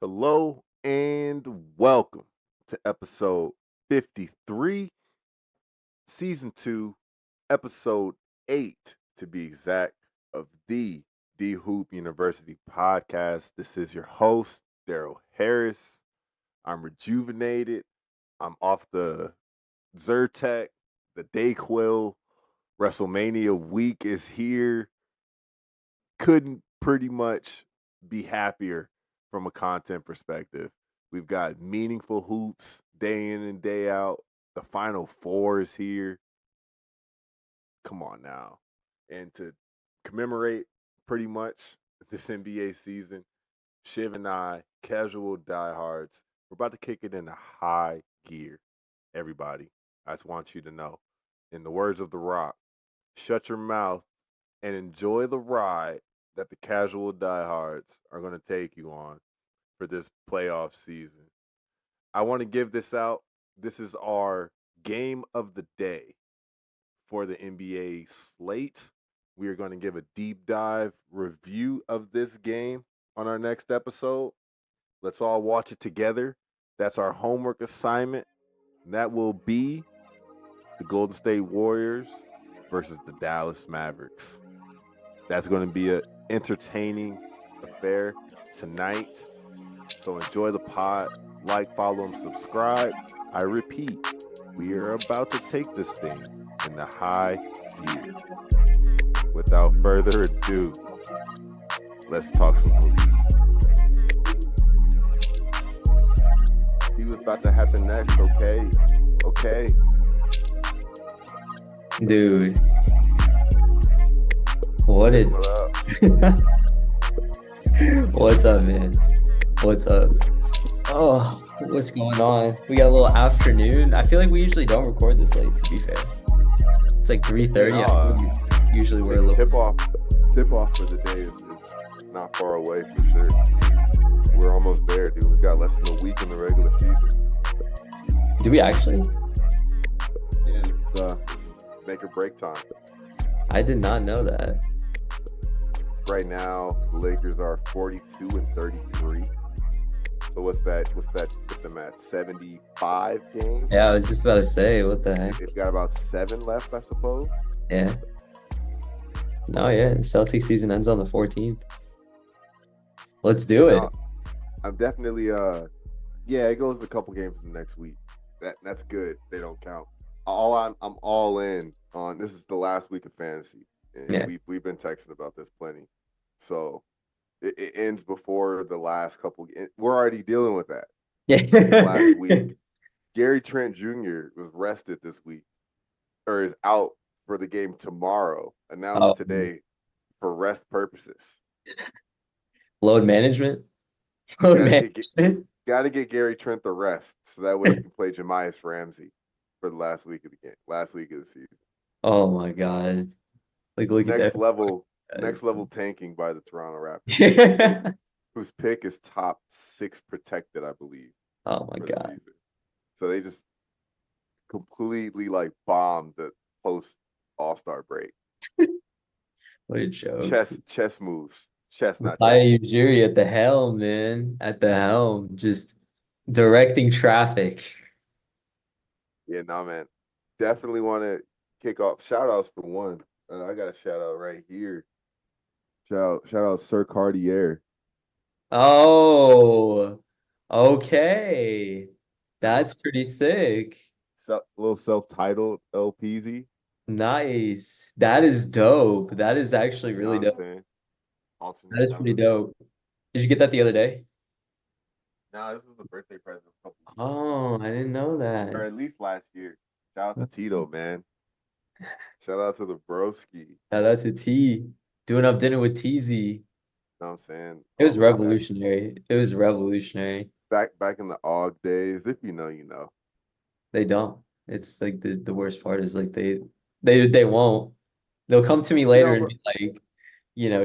Hello and welcome to episode 53, season 2, episode 8 to be exact, of the D Hoop University podcast. This is your host, Daryl Harris. I'm rejuvenated. I'm off the Zyrtec, the Dayquil. WrestleMania week is here. Couldn't pretty much be happier from a content perspective. We've got meaningful hoops day in and day out. The Final Four is here. Come on now. And to commemorate pretty much this NBA season, Shiv and I, casual diehards, we're about to kick it into high gear. Everybody, I just want you to know, in the words of The Rock, shut your mouth and enjoy the ride that the casual diehards are going to take you on for this playoff season. I want to give this out. This is our game of the day for the NBA slate. We are going to give a deep dive review of this game on our next episode. Let's all watch it together. That's our homework assignment. And that will be the Golden State Warriors versus the Dallas Mavericks. That's going to be an entertaining affair tonight. So enjoy the pod, like, follow, and subscribe. I repeat, we are about to take this thing in the high gear. Without further ado, let's talk some movies. See what's about to happen next, okay? Okay. Dude. What up? What's up, man? What's up? Oh, what's going on? We got a little afternoon. I feel like we usually don't record this late, to be fair. It's like 3:30. Usually we're a little tip off for the day is not far away for sure. We're almost there, dude. We got less than a week in the regular season. Do we actually? Yeah, this is make or break time. I did not know that. Right now, the Lakers are 42 and 33. So what's that? Put them at 75 games? Yeah, I was just about to say, what the heck? They've got about 7 left, I suppose. Yeah. No, yeah. Celtics season ends on the 14th. Let's do it. I'm definitely it goes a couple games in the next week. That's good. They don't count. I'm all in on this is the last week of fantasy. And Yeah. we've been texting about this plenty. So it ends before the last couple. We're already dealing with that. Yeah. Last week, Gary Trent Jr. was rested this week, or is out for the game tomorrow. Announced today for rest purposes. Load management. Got to get Gary Trent the rest, so that way he can play Jamias Ramsey for the last week of the game, last week of the season. Oh my God! Like look next at that. Next level tanking by the Toronto Raptors, whose pick is top 6 protected, I believe. Oh my God! So they just completely bombed the post All-Star break. What a joke! Chess moves. Chestnut. Ujiri at the helm, man. At the helm, just directing traffic. Yeah, man. Definitely want to kick off. Shout outs for one. I got a shout out right here. Shout out Sir Cartier. Oh, okay. That's pretty sick. Little self-titled LPZ. Nice. That is dope. That is actually really dope. That is pretty dope. Did you get that the other day? No, this was the birthday present. Oh, I didn't know that. Or at least last year. Shout out to Tito, man. Shout out to the broski. Shout out to T. Doing up dinner with TZ. You know what I'm saying? It was revolutionary. It was revolutionary. Back in the AUG days, if you know, you know. They don't. It's like the worst part is like they won't. They'll come to me later and be like,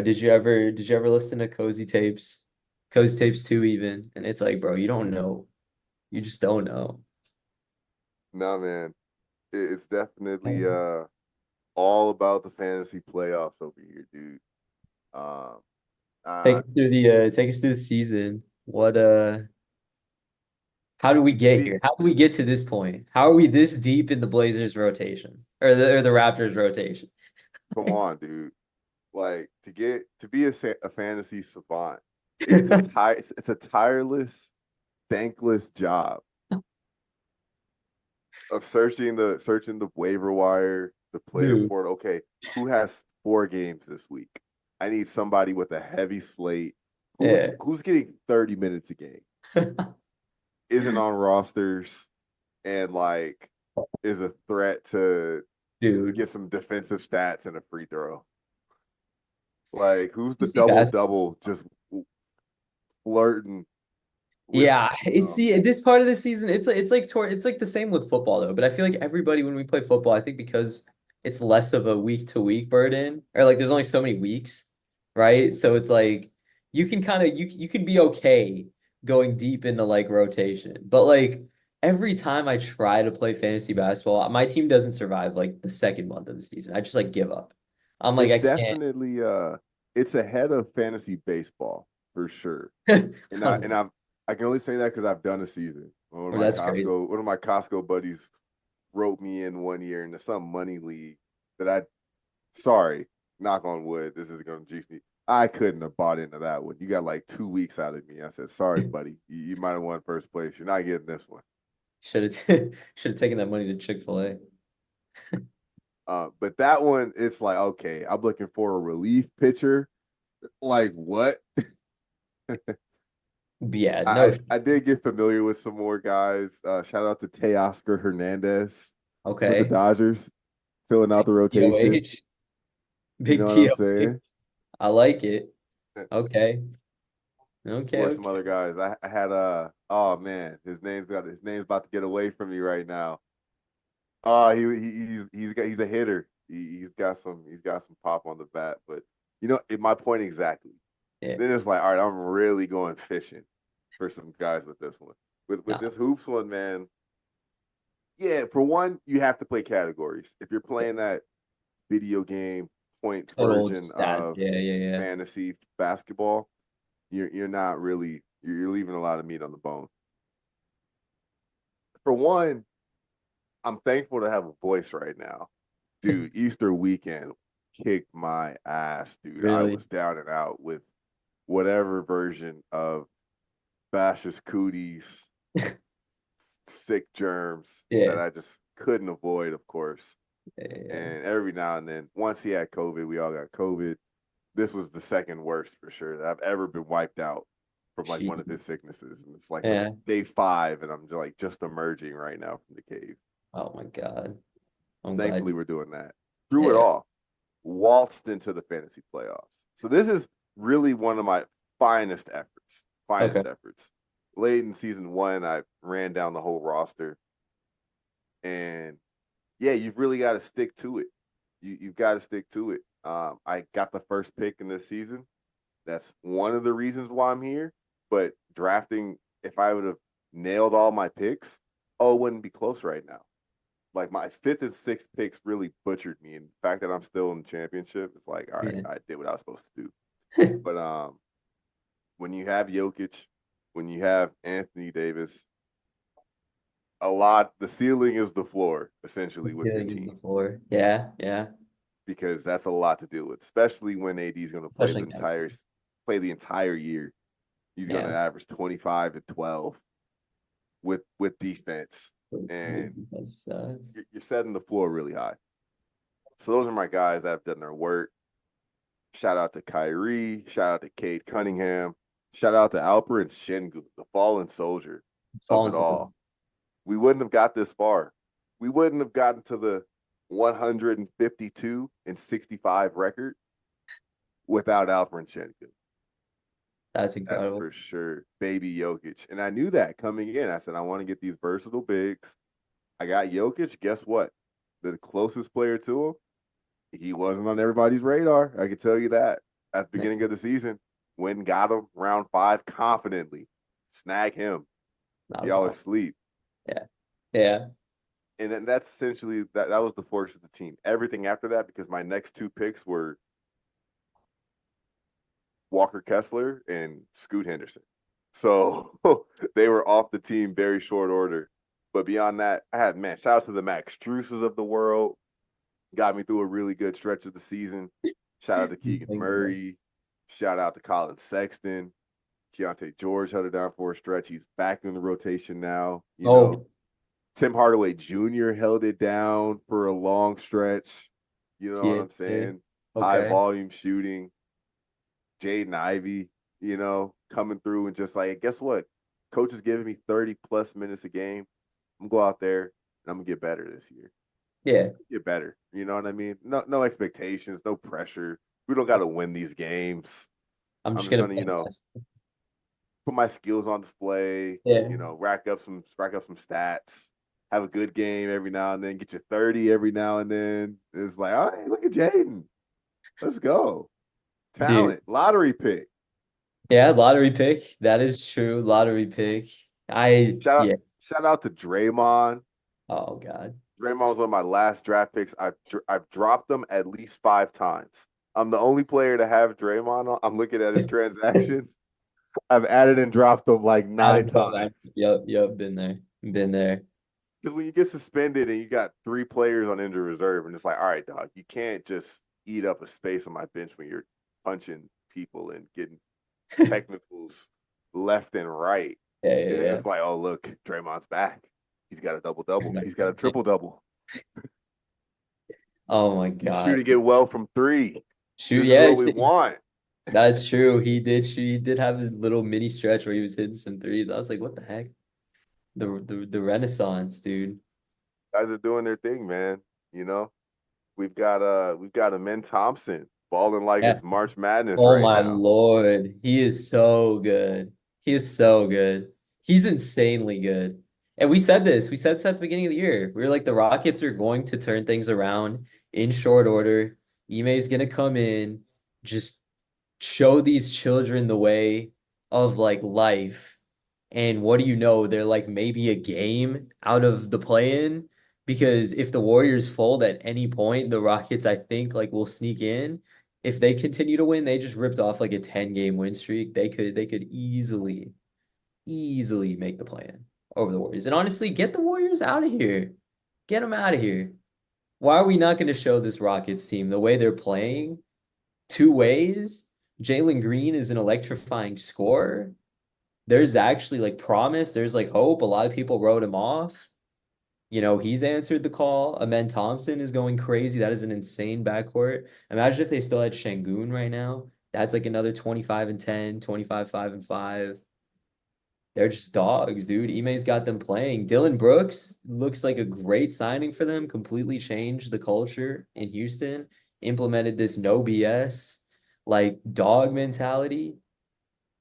did you ever listen to Cozy Tapes? Cozy Tapes 2 even? And it's like, bro, you don't know. You just don't know. No, man. It's definitely all about the fantasy playoffs over here, dude. Take us through the season. What how do we To get be here? How do we get to this point? How are we this deep in the Blazers rotation or the Raptors rotation? Come on, dude. Like to be a fantasy savant, it's a tireless, thankless job of searching the waiver wire, the player Dude, portal. Okay, who has 4 games this week? I need somebody with a heavy slate. yeah. Who's getting 30 minutes a game? Isn't on rosters and like is a threat to Dude, get some defensive stats and a free throw. Like who's the you see double basketball. double just flirting with Yeah, um, see, at this part of the season, it's like the same with football though. But I feel like everybody when we play football, I think because it's less of a week to week burden, or like there's only so many weeks, right? So it's like you can kind of you can be okay going deep into like rotation. But like every time I try to play fantasy basketball, my team doesn't survive like the second month of the season. I just like give up. I'm like it's I can't. definitely it's ahead of fantasy baseball for sure. I can only say that because I've done a season. Or that's crazy. One of my Costco buddies wrote me in one year into some money league that I sorry, knock on wood, this is gonna jinx me. I couldn't have bought into that one. You got like 2 weeks out of me. I said, sorry, buddy. You might have won first place. You're not getting this one. Should have should have taken that money to Chick-fil-A. But that one, it's like, okay, I'm looking for a relief pitcher. Like what? Yeah, no. I did get familiar with some more guys. Shout out to Teoscar Hernandez for the Okay. Dodgers, filling out the rotation. TOH. You Big know what I'm TOH. saying? I like it. Who Okay. Okay, are some other okay. guys? I had oh man, his name's about to get away from me right now. He's a hitter. He's got some pop on the bat, but my point exactly. Yeah. Then it's like, all right, I'm really going fishing for some guys with this one. With Nah, this hoops one, man. Yeah, for one, you have to play categories. If you're yeah. playing that video game points Total version stats. of Yeah, yeah, yeah. fantasy basketball, you're not really you're leaving a lot of meat on the bone. For one, I'm thankful to have a voice right now. Dude, Easter weekend kicked my ass, dude. I Really. was down and out with whatever version of Bash's cooties, sick germs that Yeah. I just couldn't avoid, of course. Yeah, yeah. And every now and then, once he had COVID, we all got COVID. This was the second worst for sure that I've ever been wiped out from like one of Jeez. his sicknesses. And it's like Yeah. day 5, and I'm just, like just emerging right now from the cave. Oh my God. So I'm glad. thankfully, we're doing that. Through it Yeah. all, waltzed into the fantasy playoffs. So this is really one of my finest efforts. Okay. Finest efforts. Late in season 1, I ran down the whole roster, and yeah, you've really got to stick to it. You've got to stick to it. I got the first pick in this season. That's one of the reasons why I'm here. But drafting, if I would have nailed all my picks, oh, it wouldn't be close right now. Like my fifth and sixth picks really butchered me. And the fact that I'm still in the championship, it's like, all right, Yeah. I did what I was supposed to do. But when you have Jokic, when you have Anthony Davis, the ceiling is the floor essentially with your Feeling is the team, floor. Yeah, yeah. because that's a lot to deal with, especially when AD is going to Especially now. play the entire year. He's going to Yeah. average 25 and 12 with defense, and With defensive sides. you're setting the floor really high. So those are my guys that have done their work. Shout out to Kyrie. Shout out to Cade Cunningham. Shout out to Alper Şengün, the fallen soldier of it Fallen soldier. all. We wouldn't have got this far. We wouldn't have gotten to the 152 and 65 record without Alper Şengün. That's That's incredible. for sure. Baby Jokic. And I knew that coming in. I said, I want to get these versatile bigs. I got Jokic. Guess what? The closest player to him, he wasn't on everybody's radar. I can tell you that. At the Yeah. beginning of the season, went and got him round 5 confidently. Snag him. Not a Y'all are problem. asleep. Yeah. Yeah. And then that's essentially that was the force of the team. Everything after that, because my next 2 picks were Walker Kessler and Scoot Henderson. So they were off the team very short order. But beyond that, I had, man, shout out to the Max Struces of the world. Got me through a really good stretch of the season. Shout out to Keegan Thank you. Murray. Shout out to Colin Sexton. Keontae George held it down for a stretch. He's back in the rotation now. Oh, Tim Hardaway Jr. held it down for a long stretch. You know what I'm TA. saying? High Okay. volume shooting. Jaden Ivey, coming through and just like, guess what? Coach is giving me 30 plus minutes a game. I'm gonna go out there and I'm gonna get better this year. Yeah. Get better. You know what I mean? No expectations, no pressure. We don't gotta win these games. I'm I'm just just gonna gonna, play put my skills on display, Yeah. rack up some stats, have a good game every now and then, get you 30 every now and then. It's like, all right, look at Jaden. Let's go. Dude. Talent, lottery pick. Yeah, lottery pick. That is true. Lottery pick. Shout out, Yeah. shout out to Draymond. Oh God. Draymond was one of my last draft picks. I've dropped them at least 5 times. I'm the only player to have Draymond on. I'm looking at his transactions. I've added and dropped them like nine times. Yep, been there. Been there. Because when you get suspended and you got 3 players on injured reserve, and it's like, all right, dog, you can't just eat up a space on my bench when you're punching people and getting technicals left and right. And then Yeah. it's like, oh, look, Draymond's back. He's got a double double. He's got a Yeah. triple double. Oh my He's God. shooting it well from 3. Shoot, This is yeah, what we want. that's true. He did have his little mini stretch where he was hitting some threes. I was like, what the heck? The Renaissance, dude. Guys are doing their thing, man. You know, we've got a Men Thompson balling like Yeah. it's March Madness Oh right my now. Lord. He is so good. He is so good. He's insanely good. And we said this. We said this at the beginning of the year. We were like, the Rockets are going to turn things around in short order. Ime's gonna come in, just show these children the way of like life. And what do you know? They're like maybe a game out of the play-in because if the Warriors fold at any point, the Rockets, I think, like will sneak in. If they continue to win, they just ripped off like a 10-game win streak. They could easily make the play-in over the Warriors. And honestly, get the Warriors out of here. Get them out of here. Why are we not going to show this Rockets team the way they're playing? 2 ways. Jalen Green is an electrifying scorer. There's actually like promise. There's like hope. A lot of people wrote him off. He's answered the call. Amen Thompson is going crazy. That is an insane backcourt. Imagine if they still had Şengün right now. That's like another 25 and 10, 25, 5 and 5. They're just dogs, dude. Ime's got them playing. Dylan Brooks looks like a great signing for them. Completely changed the culture in Houston. Implemented this no BS, like dog mentality.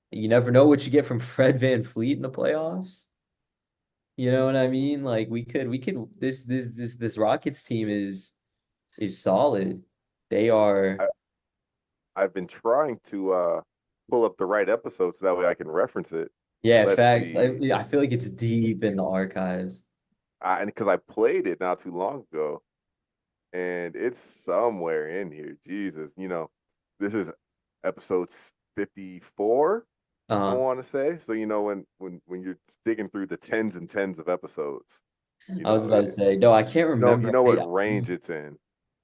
You never know what you get from Fred Van Fleet in the playoffs. You know what I mean? Like we could this Rockets team is solid. They are I, I've been trying to pull up the right episode so that way I can reference it. yeah, Let's facts. see. I feel like it's deep in the archives. And because I played it not too long ago, and it's somewhere in here. Jesus, this is episode 54. I Uh, want to say so. When you're digging through the tens and tens of episodes, I was about to it, say, no, I can't you remember. know what range it's in.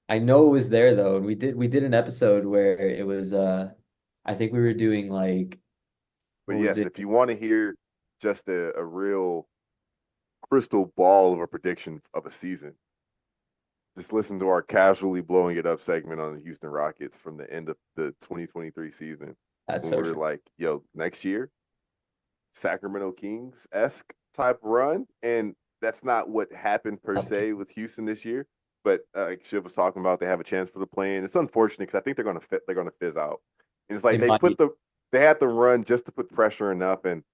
I know it was there though. And we did an episode where it was I think we were doing like But what was yes, it? if you want to hear just a real crystal ball of a prediction of a season, just listen to our casually blowing it up segment on the Houston Rockets from the end of the 2023 season That's when so we were true. like, yo, next year, Sacramento Kings esque type run. And that's not what happened per se with Houston this year. But like Shiv was talking about, they have a chance for the play-in. It's unfortunate because I think they're gonna fizz out. And it's like It might they had the run just to put pressure enough, and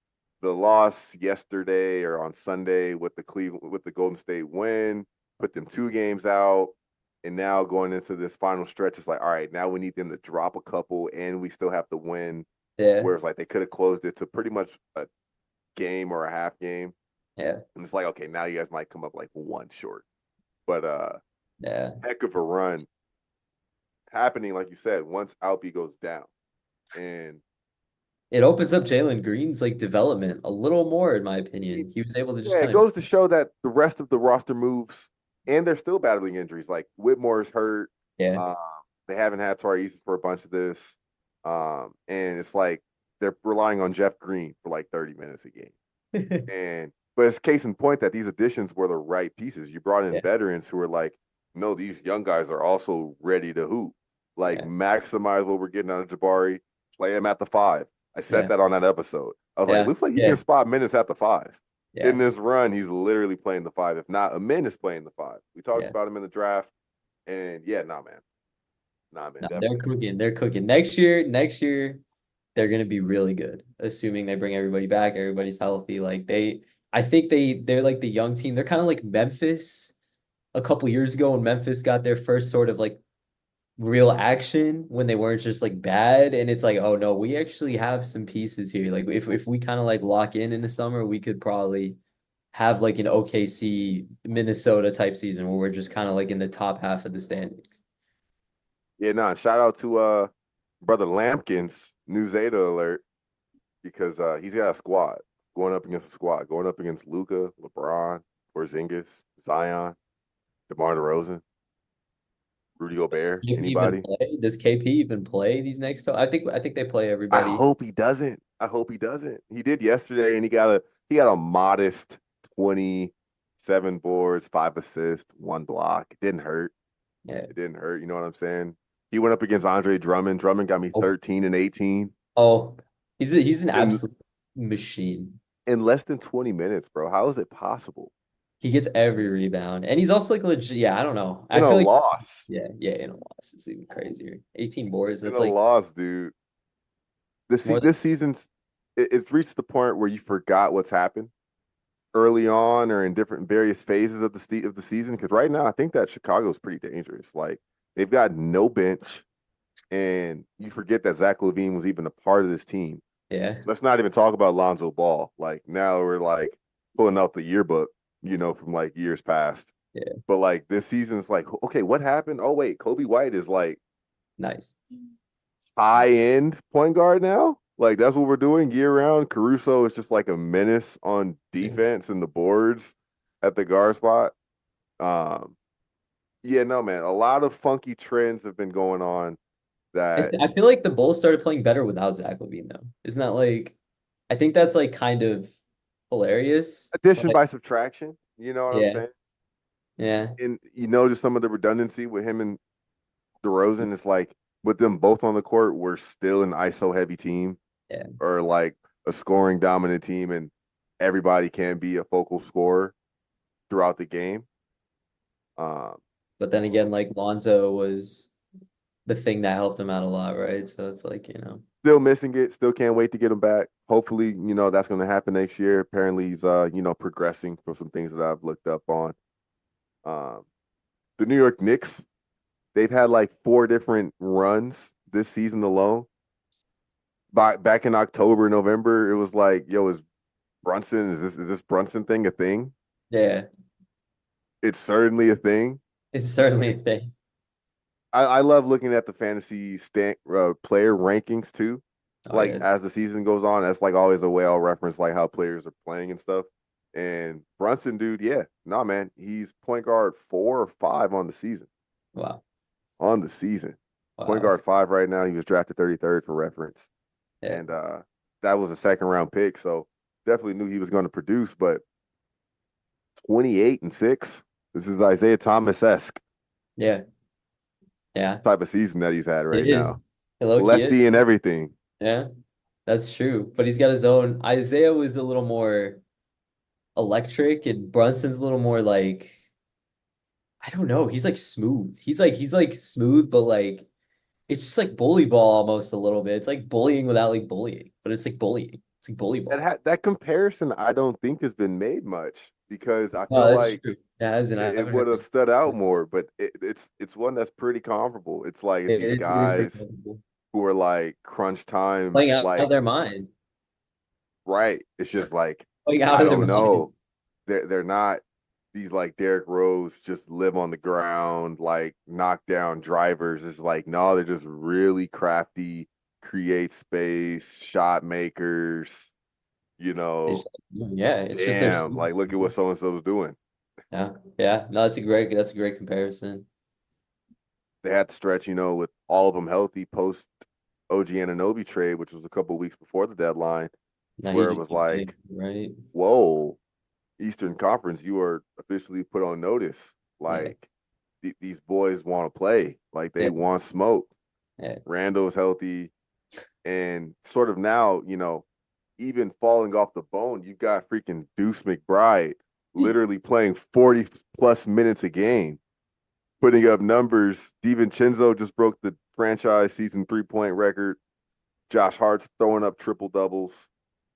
the loss yesterday or on Sunday with the Golden State win put them 2 games out. And now going into this final stretch, it's like, all right, now we need them to drop a couple, and we still have to win. yeah, Whereas like they could have closed it to pretty much a game or a half game. yeah, And it's like, okay, now you guys might come up like 1 short. But yeah. heck of a run happening, like you said, once Alpi goes down. And it opens up Jalen Green's like development a little more, in my It- opinion. He was able to just yeah, it kind of goes to show that the rest of the roster moves, and they're still battling injuries. Like Whitmore's hurt. yeah. Um, they haven't had Tariq for a bunch of this, and it's like they're relying on Jeff Green for like 30 minutes a game. And but it's case in point that these additions were the right pieces. You brought in Yeah, veterans who are like, no, these young guys are also ready to hoop. Like yeah, maximize what we're getting out of Jabari, play him at the five. I said yeah, that on that episode. I was like, yeah, looks like he can yeah, spot minutes at the five. In yeah, this run, he's literally playing the five. If not, Amin is playing the five. We talked yeah. about him in the draft, and yeah, nah, man, nah, man, No, they're definitely not. cooking. They're cooking. Next year, they're gonna be really good, assuming they bring everybody back, everybody's healthy. I think they're like the young team. They're kind of like Memphis a couple years ago when Memphis got their first sort of like real action when they weren't just like bad. And it's like, oh no, we actually have some pieces here. Like if we kind of like lock in the summer, we could probably have like an OKC Minnesota type season where we're just kind of like in the top half of the standings. Yeah, nah. Shout out to brother Lampkins, new Zeta alert, because he's got a squad going up against a squad, going up against Luca, LeBron, Porzingis, Zion, DeMar DeRozan, Rudy Gobert. KP even Anybody? play? Does KP even play these next couple? I think they play I everybody. hope he doesn't. I hope he doesn't. He did yesterday, and he got a modest 27 boards, 5 assists, 1 block. It didn't hurt. Yeah. It didn't hurt. You know what I'm saying? He went up against Andre Drummond. Drummond got me Oh, 13 and 18 oh, he's an in absolute machine. in less than 20 minutes, bro. How is it possible? He gets every rebound, and he's also like legit. Yeah, I don't know. I In a feel like loss. yeah, in a loss, it's even crazier. 18 boards. In That's a like loss, dude. more than This season's it's reached the point where you forgot what's happened early on or in different various phases of the season. Because right now, I think that Chicago's pretty dangerous. Like they've got no bench, and you forget that Zach LaVine was even a part of this team. yeah, Let's not even talk about Lonzo Ball. Like now we're like pulling out the yearbook, from like years past. yeah, But like this season's like, okay, what happened? Oh wait, Kobe White is like nice. high end point guard now. Like that's what we're doing year round. Caruso is just like a menace on Yeah. defense and the boards at the guard spot. Um, yeah, no, man. A lot of funky trends have been going on that I feel like the Bulls started playing better without Zach LaVine though. Isn't that like? I think that's like kind of hilarious. addition Like by subtraction. You know what I'm yeah, saying? yeah, And you notice some of the redundancy with him and DeRozan. It's like with them both on the court, we're still an ISO heavy team yeah. or like a scoring dominant team, and everybody can be a focal scorer throughout the game. Um, But then again, like Lonzo was the thing that helped him out a lot, right? So it's like, Still missing it. Still can't wait to get him back. Hopefully, that's going to happen next year. Apparently, he's progressing from some things that I've looked up on. Um, the New York Knicks, they've had like 4 different runs this season alone. Back in October, November, it was like, yo, is Brunson? Is this Brunson thing a thing? yeah, It's certainly a thing. it's certainly a thing. I love looking at the fantasy player rankings too. Oh Like yeah. as the season goes on, that's like always a way I'll reference like how players are playing and stuff. And Brunson, dude, yeah, nah, man, he's point guard 4 or 5 on the season. Wow. On the season, point Wow. guard 5 right now. He was drafted 33rd for reference, Yeah. and that was a second round pick. So definitely knew he was going to produce. But 28 and 6, this is Isaiah Thomas esque Yeah. Yeah. type of season that he's had It right is. now. Hello, key is. Lefty and everything. Yeah. That's true. But he's got his own. Isaiah was a little more electric and Brunson's a little more like I don't know. He's like smooth. He's like smooth, but like it's just like bully ball almost a little bit. It's like bullying without like bullying, but it's like bullying. It's like bully ball. That comparison I don't think has been made much because I feel No, that's like true. It hasn't. I it haven't would heard have it. stood out more, but it's one that's pretty comparable. It's like it's these It is pretty guys comfortable. who are like crunch time, Playing out like their mind. right. It's just like Playing out I of their don't mind. know. They're not these like Derrick Rose just live on the ground like knock down drivers. It's like no, they're just really crafty, create space, shot makers, It's, yeah, it's just their damn, like look at what so and so's doing. yeah, yeah. No, that's a great comparison. They had to stretch, with all of them healthy post OG Anunoby trade, which was a couple weeks before the deadline, to Now he where it just was keep getting like, right. whoa, Eastern Conference, you are officially put on notice. Yeah, Like these boys want to play, like they yeah, want smoke. yeah. Randall's healthy, and sort of now, even falling off the bone, you got freaking Deuce McBride literally playing 40 plus minutes a game, putting up numbers. DiVincenzo just broke the franchise season 3-point record. Josh Hart's throwing up triple doubles.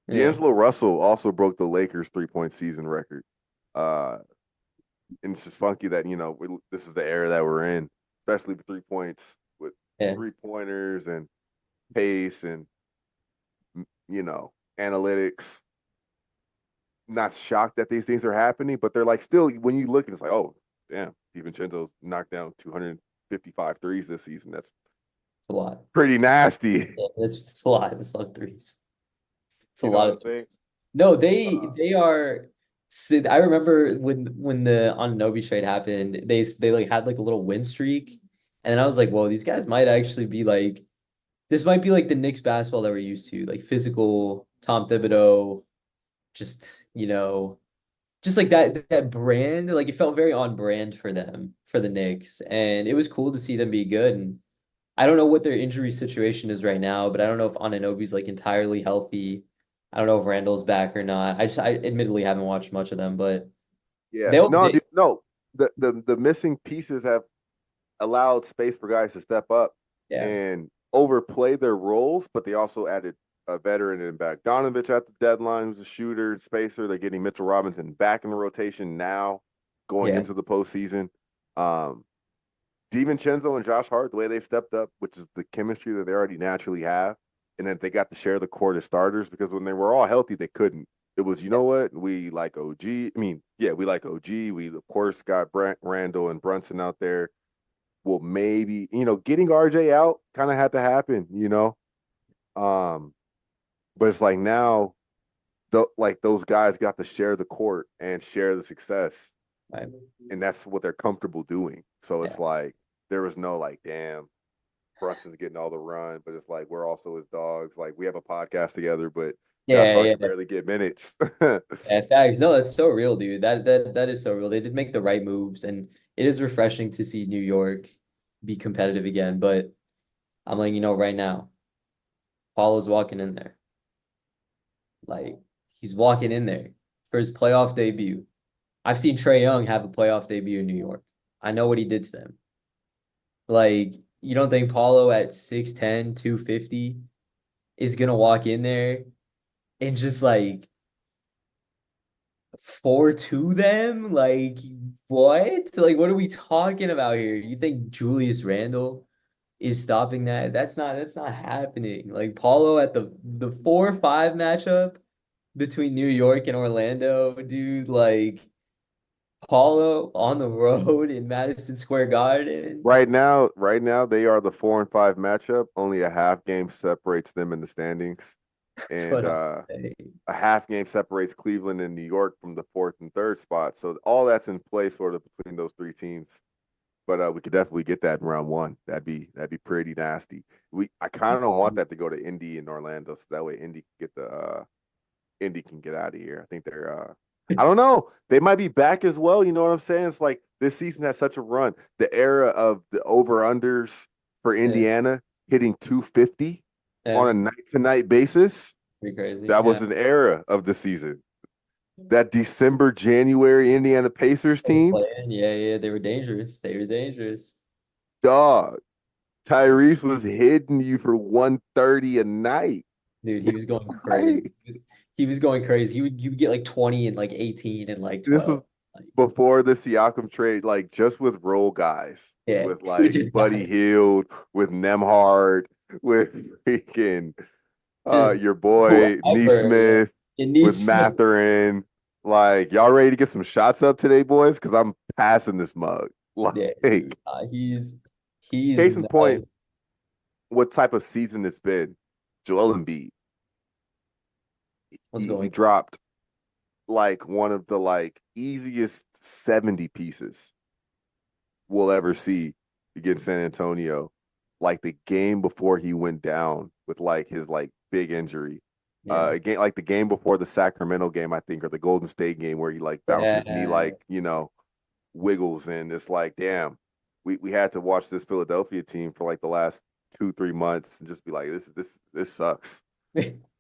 Yeah. D'Angelo Russell also broke the Lakers 3-point season record. Uh, and it's just funky that, this is the era that we're in, especially with 3 points, with Yeah. 3-pointers and pace and, analytics. Not shocked that these things are happening, but they're like still, when you look, it's like, oh, damn, DiVincenzo's knocked down 255 threes this season. That's It's a lot. pretty nasty. Yeah, it's a lot. It's a lot of threes. It's a You know lot what of I'm saying? threes. No, Uh, they are. Sid, I remember when the Anunoby trade happened, they like had like a little win streak, and then I was like, well, these guys might actually be like this might be like the Knicks basketball that we're used to, like physical Tom Thibodeau, just just like that brand, like it felt very on brand for them, for the Knicks. And it was cool to see them be good. And I don't know what their injury situation is right now, but I don't know if Anunoby's like entirely healthy. I don't know if Randall's back or not. I admittedly haven't watched much of them, but yeah, they'll no, they dude, no. The missing pieces have allowed space for guys to step up yeah, and overplay their roles, but they also added a veteran in back. Donovich at the deadline, who's a shooter and spacer. They're getting Mitchell Robinson back in the rotation now, going yeah, into the postseason. Um, DiVincenzo and Josh Hart, the way they've stepped up, which is the chemistry that they already naturally have, and then they got to share the court as starters because when they were all healthy, they couldn't. It was, you know what? We like OG. I mean, yeah, we like OG. We, of course, got Randall and Brunson out there. Well, maybe, getting RJ out kind of had to happen. Um, but it's like now, like those guys got to share the court and share the success, right, and that's what they're comfortable doing. So yeah, it's like there was no like, damn, Brunson's getting all the run, but it's like we're also his dogs. Like we have a podcast together, but Josh yeah, Hart yeah, can barely get minutes. yeah. Facts. No, that's so real, dude. That is so real. They did make the right moves, and it is refreshing to see New York be competitive again. But I'm letting you know right now, Paulo's walking in there. Like he's walking in there for his playoff debut. I've seen Trae Young have a playoff debut in New York. I know what he did to them. Like, you don't think Paulo at 6'10", 250 is gonna walk in there and just like 4-2 them? Like, what? Like, what are we talking about here? You think Julius Randle is stopping that? That's not happening. Like Paulo at the 4-5 matchup between New York and Orlando, dude, like Paulo on the road in Madison Square Garden. Right now, they are the 4-5 matchup. Only a half game separates them in the standings, That's and what I'm saying. a half game separates Cleveland and New York from the fourth and third spot. So all that's in play sort of between those three teams. But we could definitely get that in round one. That'd be pretty nasty. I kind of don't want that to go to Indy and Orlando, so that way Indy can get out of here. I think they're I don't know. They might be back as well. You know what I'm saying? It's like this season has such a run. The era of the over unders for Yeah, Indiana hitting 250 yeah, on a night to night basis. pretty crazy. That Yeah. was an era of the season. That December, January Indiana Pacers team, Playing. Yeah, yeah, they were dangerous. They were dangerous. dog. Tyrese was hitting you for 130 a night. Dude, he was going crazy. Right? He was going crazy. He would get like 20 and like 18 and like This was 12. Like, before the Siakam trade, like just with role guys, yeah, with he would like just Buddy Hield, with Nemhard, with freaking just your boy whoever. Yeah. Neesmith, It with needs Matherin. Like, y'all ready to get some shots up today, boys? Because I'm passing this mug. yeah, Like, dude. He's case in point, nuts. what type of season it's been. Joel Embiid. What's He going? dropped like one of the like easiest 70 pieces we'll ever see against San Antonio. Like the game before he went down with like his like big injury. Yeah. Again, like the game before the Sacramento game, I think, or the Golden State game where he like bounced his knee, Yeah. like, wiggles, and it's like, damn, we had to watch this Philadelphia team for like the last 2-3 months and just be like, this sucks.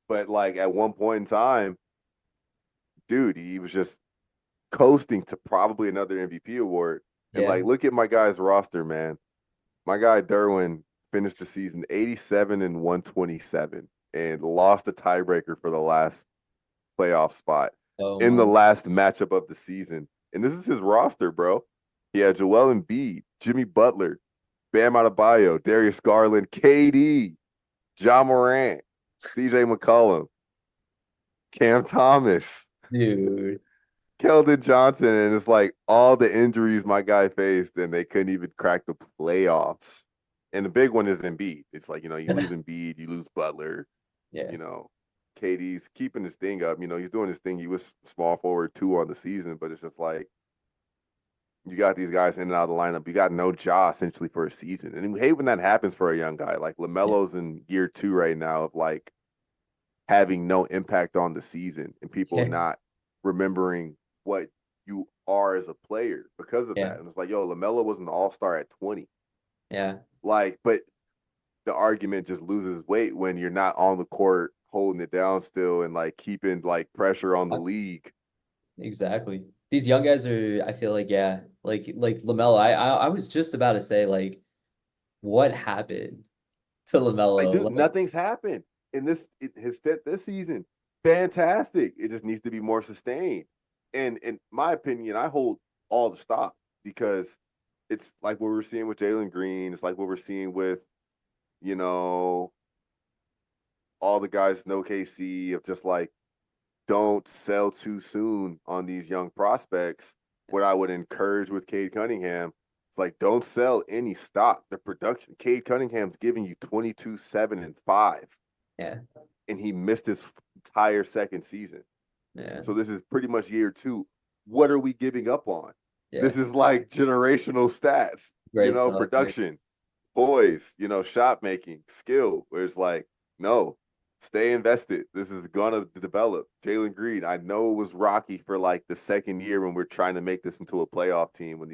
But like at one point in time, dude, he was just coasting to probably another MVP award. And Yeah. like, look at my guy's roster, man. My guy Derwin finished the season 87 and 127 and lost a tiebreaker for the last playoff spot Oh in the my. last matchup of the season. And this is his roster, bro. He had Joel Embiid, Jimmy Butler, Bam Adebayo, Darius Garland, KD, Ja Morant, CJ McCollum, Cam Thomas, Dude. Keldon Johnson, and it's like all the injuries my guy faced, and they couldn't even crack the playoffs. And the big one is Embiid. It's like, you lose Embiid, you lose Butler, Yeah. you know, KD's keeping his thing up. He's doing his thing. He was small forward 2 on the season, but it's just like you got these guys in and out of the lineup. You got no jaw essentially for a season. And we hate when that happens for a young guy. Like Yeah. LaMelo's in year 2 right now of like having no impact on the season and people Yeah. not remembering what you are as a player because of Yeah. that. And it's like, yo, LaMelo was an all-star at 20. Yeah. Like, but the argument just loses weight when you're not on the court holding it down still and like keeping like pressure on the league. Exactly. These young guys are, I feel like, yeah, like LaMelo. I was just about to say, like, what happened to Like, dude, LaMelo? Like, nothing's happened in his stint this season. Fantastic. It just needs to be more sustained. And in my opinion, I hold all the stock because it's like what we're seeing with Jalen Green. It's like what we're seeing with, you know, all the guys in OKC of just like don't sell too soon on these young prospects. What I would encourage with Cade Cunningham, it's like don't sell any stock. The production, Cade Cunningham's giving you 22, 7, and 5, yeah, and he missed his entire second season. yeah, So this is pretty much year 2. What are we giving up on? yeah. This is like generational stats, Great stuff. Yeah, production, poise, shot making, skill, where it's like, no, stay invested. This is gonna develop. Jalen Green, I know it was rocky for like the second year when we're trying to make this into a playoff team when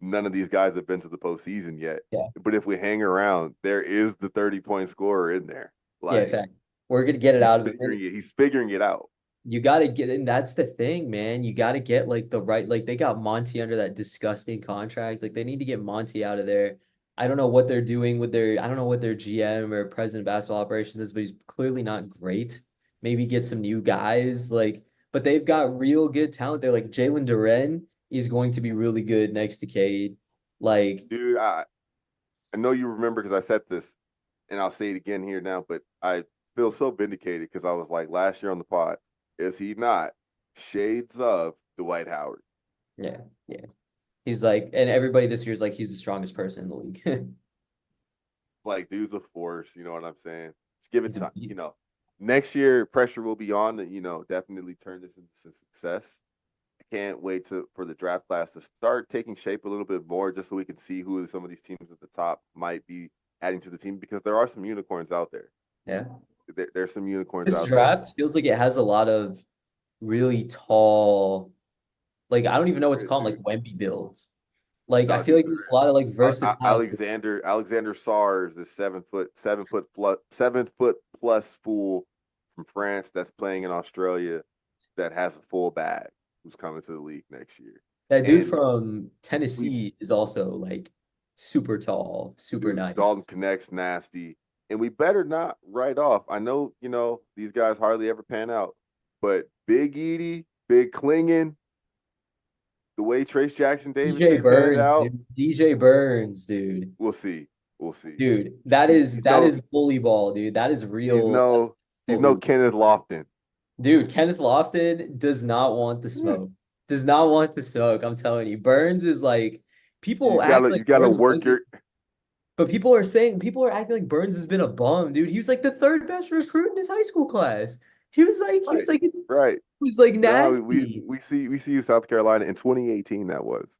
none of these guys have been to the postseason yet. yeah, But if we hang around, there is the 30-point scorer in there. yeah. In Like fact, we're gonna get it out of it. he's figuring it out. You got to get in. That's the thing, man. You got to get like the right, like they got Monty under that disgusting contract. Like they need to get Monty out of there. I don't know what they're doing with I don't know what their GM or president of basketball operations is, but he's clearly not great. Maybe get some new guys, but they've got real good talent there. Like Jalen Duren is going to be really good next to Cade. Like, Dude, I know you remember because I said this, and I'll say it again here now, but I feel so vindicated because I was like last year on the pod, is he not shades of Dwight Howard? yeah, yeah. He's like, and everybody this year is like, he's the strongest person in the league. Like, dude's a force, you know what I'm saying? Just give it He's a time, beast. Next year, pressure will be on to, definitely turn this into success. I can't wait for the draft class to start taking shape a little bit more just so we can see who some of these teams at the top might be adding to the team because there are some unicorns out there. Yeah. There's some unicorns This out there. draft feels like it has a lot of really tall, like I don't even know what to call them, like Wemby builds. Like I No, feel dude, like there's a lot of like versatility. Alexander Sars is 7 foot plus fool from France that's playing in Australia that has a full bag who's coming to the league next year. That dude And from we Tennessee is also like super tall, super dude, Dalton nice. connects nasty. And we better not write off. I know, these guys hardly ever pan out, but Big Edie, Big Clinging, the way Trace Jackson Davis DJ has panned Burns, out, dude. DJ Burns, dude. we'll see. We'll see. Dude, that He, is he's that no is bully ball, dude. That is he's real no he's no hoop. Kenneth Lofton. Dude, Kenneth Lofton does not want the smoke. Does not want the smoke. I'm telling you. Burns is like people You act gotta like you gotta Burns work wasn't. your But people are acting like Burns has been a bum, dude. He was like the third best recruit in his high school class. Right, right. He was like No, nasty. we see you South Carolina in 2018. That was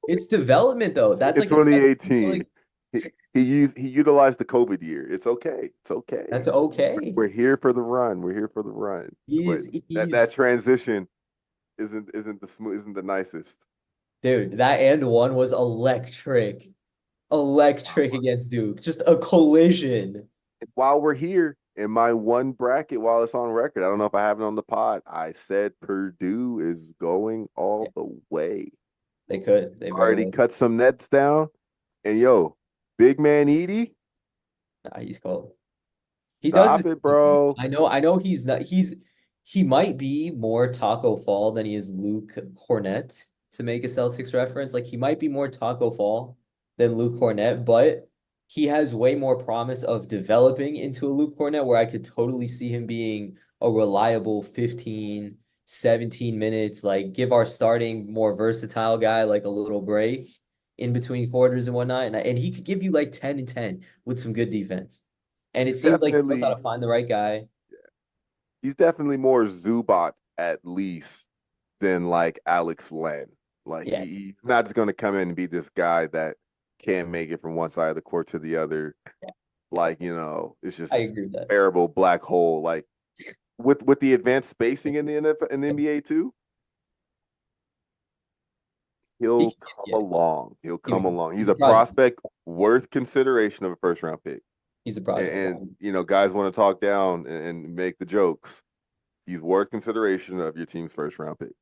It's development though. That's in like a testament to 2018. like He utilized the COVID year. It's okay. It's okay. that's okay. We're here for the run. We're here for the run. But that He's transition isn't the smooth isn't the nicest. dude, that and one was electric. Electric against Duke. Just a collision. While we're here in my one bracket, while it's on record, I don't know if I have it on the pod. I said Purdue is going Yeah, all the way. they could. They very Already well. cut some nets down, and yo, big man Edie, Nah, he's cold. He does stop his it, thing. bro. I know he's not he might be more Taco Fall than he is Luke Cornett to make a Celtics reference. Like he might be more Taco Fall than Luke Cornett, but he has way more promise of developing into a Luke Cornett where I could totally see him being a reliable 15, 17 minutes, like give our starting more versatile guy like a little break in between quarters and whatnot. And he could give you like 10 and 10 with some good defense. And it He's seems like he knows how definitely to find the right guy. he's definitely more Zubac at least than like Alex Len. Like Yeah, he's not just gonna come in and be this guy that can't make it from one side of the court to the other. yeah, yeah. Like, it's just I this agree with that. terrible black hole. Like with the advanced spacing in the NFL, in the NBA too, He he'll can, come yeah, along. He'll come along. He's he's a a project. prospect worth consideration of a first round pick. He's a And, project. guys want to talk down and make the jokes. He's worth consideration of your team's first round pick.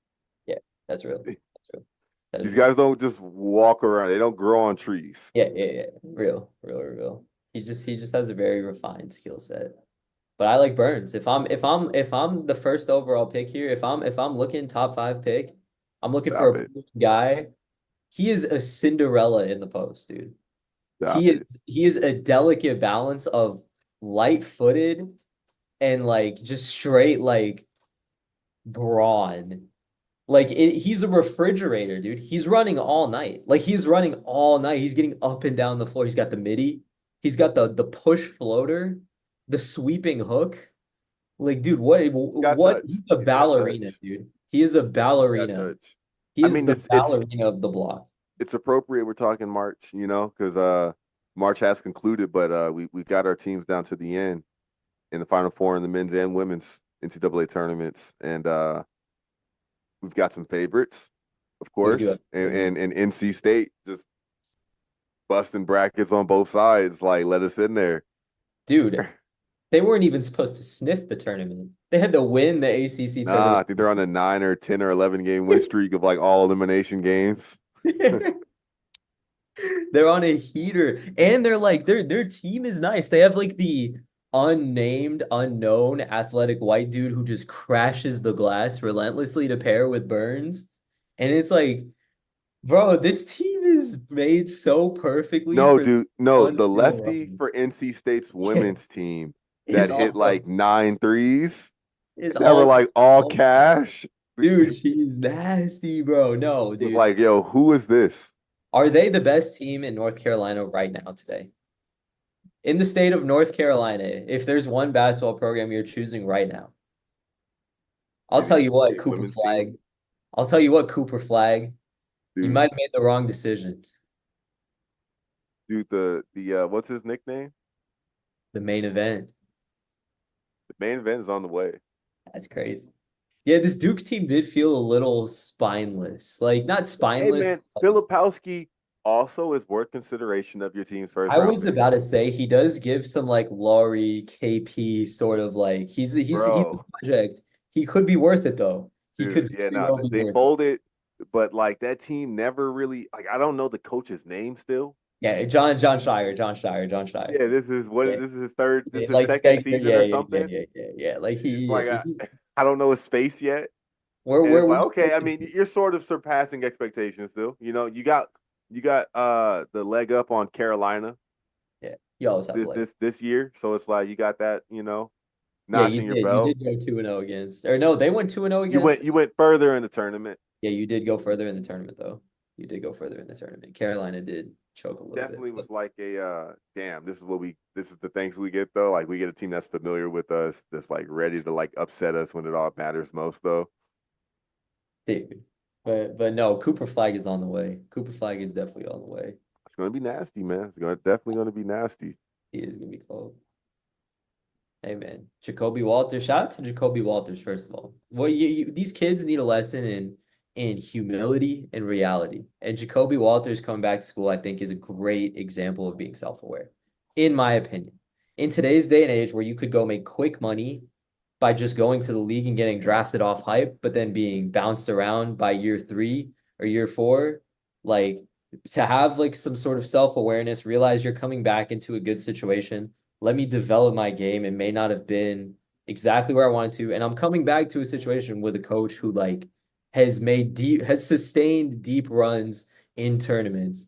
Yeah, that's real. That's real. That is These real. guys don't just walk around. They don't grow on trees. Yeah, yeah, yeah. Real, real, real. He just has a very refined skill set. But I like Burns. If I'm the first overall pick here, if I'm looking top five pick, I'm looking for Stop a it. guy. He is a Cinderella in the post, dude. Stop it. He is a delicate balance of light-footed and like just straight like brawn. He's a refrigerator, dude. He's running all night. Like he's running all night. He's getting up and down the floor. He's got the midi. He's got the push floater, the sweeping hook. Like, dude, Got what? touch. He's a He's got ballerina, touch. dude. He is a He's got ballerina. touch. He I is mean, the ballerina of the block. it's appropriate we're talking March, because March has concluded, but we've got our teams down to the end in the Final Four in the men's and women's NCAA tournaments, and we've got some favorites, of We do course, have favorites. and NC State just busting brackets on both sides. Like, let us in there. Dude, they weren't even supposed to sniff the tournament. They had to win the ACC Nah, tournament. I think they're on a 9 or 10 or 11 game win streak of like all elimination games. They're on a heater, and they're like their team is nice. They have like the unnamed, unknown athletic white dude who just crashes the glass relentlessly to pair with Burns, and it's like, bro, this team is made so perfectly No, for dude, no, one the real lefty run. for NC State's Yeah, women's team is that hit like awesome. 9 threes It's that were awesome. like all Awesome. cash. Dude, she's nasty, bro. No, Was dude. like, yo, who is this? Are they the best team in North Carolina right now today? In the state of North Carolina, if there's one basketball program you're choosing right now, I'll In tell NC you what, State Cooper women's team, Flag. I'll tell you what, Cooper Flag. You dude, might have made the wrong decision. the what's his nickname? The main event. The main event is on the way. That's crazy. Yeah, this Duke team did feel a little spineless. Like, not Hey spineless, man, but like, Filipowski also is worth consideration of your team's first I round was pick. about to say he does give some like Laurie KP sort of like he's a Bro, project. He could be worth it though. He dude, could yeah, very no, well be they worth it. folded, but like that team never really like I don't know the coach's name still. Yeah, John Shire. Yeah, this is what Yeah. this is his third, this Yeah, is his like second steak, season yeah, or yeah, yeah, something. yeah, yeah, yeah. Like It's like he I don't know his face yet. And it's we're like, still okay, I mean, you're sort of surpassing expectations still. You got the leg up on Carolina yeah. You always have a leg. this year. So it's like you got that, Yeah, notch in your You belt. did go 2-0 against. Or no, they went 2-0 You against. went further in the tournament. Yeah, you did go further in the tournament though. You did go further in the tournament. Carolina did choke a little bit. Definitely was like a damn. This is the things we get though. Like we get a team that's familiar with us, that's like ready to like upset us when it all matters most though. Dude. But no, Cooper Flag is on the way. Cooper Flag is definitely on the way. It's gonna be nasty, man. Definitely gonna be nasty. He is gonna be cold. Hey man, Jacoby Walters. Shout out to Jacoby Walters first of all. Well, these kids need a lesson in humility and reality. And Jacoby Walters coming back to school, I think, is a great example of being self-aware, in my opinion. In today's day and age, where you could go make quick money by just going to the league and getting drafted off hype, but then being bounced around by year 3 or year 4, like to have like some sort of self-awareness, realize you're coming back into a good situation. Let me develop my game. It may not have been exactly where I wanted to. And I'm coming back to a situation with a coach who like has sustained deep runs in tournaments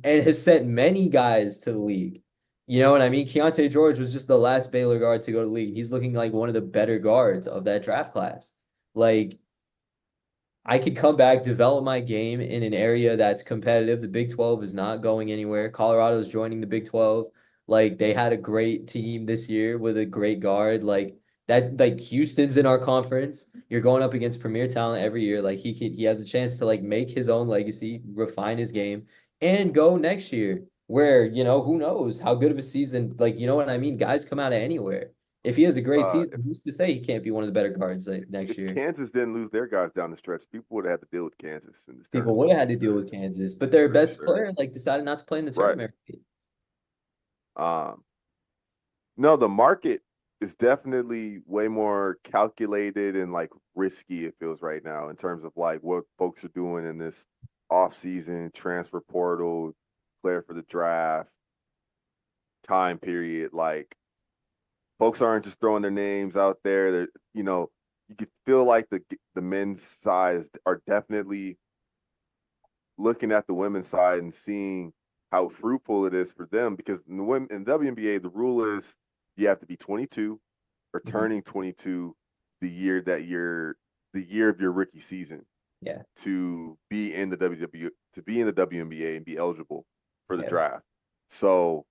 and has sent many guys to the league. You know what I mean? Keontae George was just the last Baylor guard to go to the league. He's looking like one of the better guards of that draft class. Like, I could come back, develop my game in an area that's competitive. The Big 12 is not going anywhere. Colorado's joining the Big 12. Like, they had a great team this year with a great guard. Like Houston's in our conference. You're going up against premier talent every year. Like he has a chance to like make his own legacy, refine his game, and go next year where, who knows how good of a season, like, you know what I mean? Guys come out of anywhere. If he has a great Uh, season, who's to say he can't be one of the better guards like, next if year? Kansas didn't lose their guys down the stretch, people would have had to deal with Kansas in this People tournament. would have had to deal with Kansas, but their Pretty best sure. player like decided not to play in the Right. tournament. Um, no, the market is definitely way more calculated and like risky, it feels right now, in terms of like what folks are doing in this off season, transfer portal, player for the draft, time period. Like folks aren't just throwing their names out there. You could feel like the men's sides are definitely looking at the women's side and seeing how fruitful it is for them, because in the WNBA the rule is you have to be 22 or Mhm. turning 22 the year of your rookie season Yeah, to be in the WNBA and be eligible for the yeah, draft. So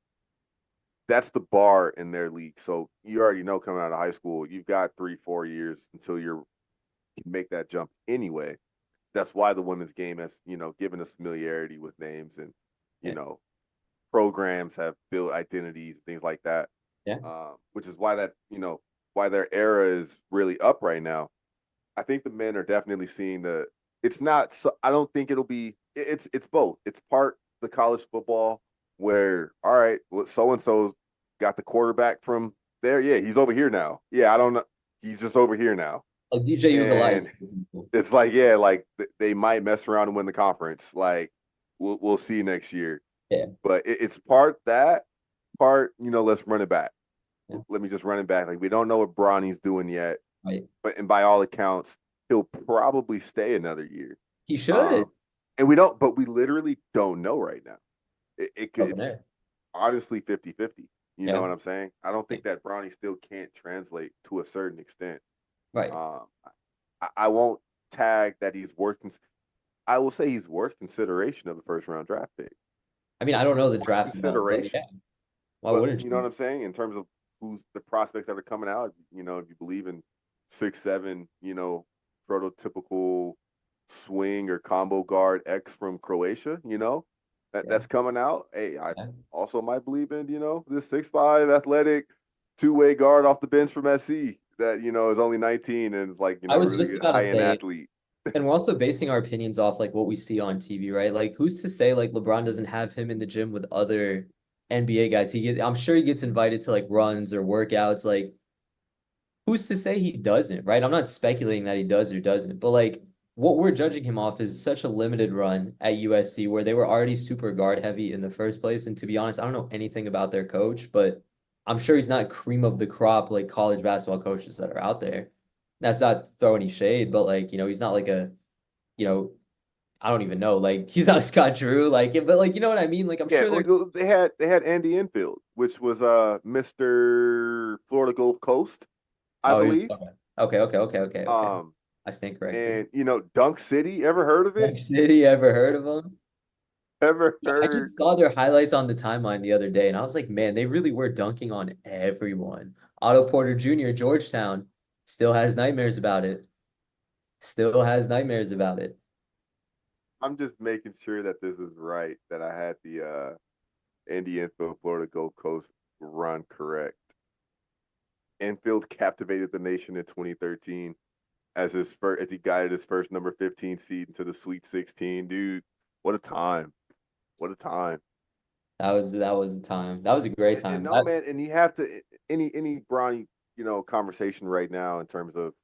that's the bar in their league. So you already know, coming out of high school, you've got 3-4 years until you can make that jump anyway. That's why the women's game has, given us familiarity with names, and, you yeah, know, programs have built identities and things like that. yeah. Which is why why their era is really up right now. I think the men are definitely seeing it's not, so I don't think it'll be, it's both. It's part the college football where, all right, well, so-and-so's got the quarterback from there. Yeah, he's over here now. Yeah, I don't know. He's just over here now. Like DJ And Ugalite. it's like, yeah, like they might mess around and win the conference. Like we'll see next year. Yeah, But it's part that, part, let's run it back. yeah, Let me just run it back. Like we don't know what Bronny's doing yet, right. and by all accounts, he'll probably stay another year. He Um, should. and we literally don't know right now. Over It's there. honestly 50-50. You know Yeah, what I'm saying? I don't yeah, think that Bronny still can't translate to a certain extent. right. Um, I won't tag that he's worth. I will say he's worth consideration of the first round draft pick. I mean, I don't know the Worth draft enough, but consideration. yeah, why But wouldn't you know you? what I'm saying, in terms of who's the prospects that are coming out. If you believe in 6'7", prototypical swing or combo guard X from Croatia, Yeah, that's coming out. Hey, I yeah. also might believe in this 6'5" athletic two-way guard off the bench from SC that is only 19 and is like I was really just good about to high-end say, athlete. and we're also basing our opinions off like what we see on TV, right? Like, who's to say like LeBron doesn't have him in the gym with other NBA guys? I'm sure he gets invited to like runs or workouts. Like, who's to say he doesn't, right? I'm not speculating that he does or doesn't, but like what we're judging him off is such a limited run at USC where they were already super guard heavy in the first place. And to be honest, I don't know anything about their coach, but I'm sure he's not cream of the crop like college basketball coaches that are out there. That's not throw any shade, but like, he's not like you know, I don't even know. Like he's not a Scott Drew, like, but like, you know what I mean? Like I'm Yeah, sure they're they had Andy Enfield, which was Mr. Florida Gulf Coast, I oh, believe. okay. Okay. Um, I stand corrected. And Dunk City, ever heard of it? Dunk City, ever heard of them? Ever Yeah, I heard? just saw their highlights on the timeline the other day, and I was like, man, they really were dunking on everyone. Otto Porter Jr., Georgetown, still has nightmares about it. Still has nightmares about it. I'm just making sure that this is right, that I had the Indian Florida Gold Coast run correct. Enfield captivated the nation in 2013 as he guided his first number 15 seed into the Sweet 16. Dude, what a time! What a time! That was a time. That was a great And time. no man, and you have to any Bronny conversation right now in terms of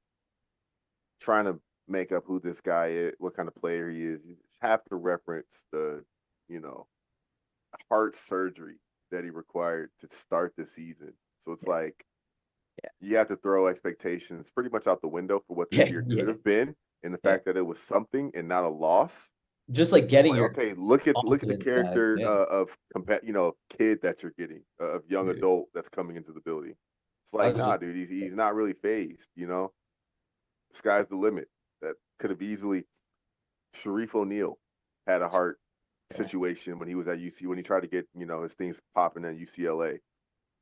trying to make up who this guy is, what kind of player he is. You just have to reference the you know heart surgery that he required to start the season. So it's like Yeah, you have to throw expectations pretty much out the window for what this yeah, year could yeah, have been, and the yeah. fact that it was something and not a loss. Just like It's getting like, your okay, look at the confidence back. character Yeah, of kid that you're getting, of young dude. adult that's coming into the building. It's I like, was nah, just dude, he's not really phased. Sky's the limit. That could have easily. Sharif O'Neal had a heart yeah, situation when he was at UC when he tried to get his things popping at UCLA.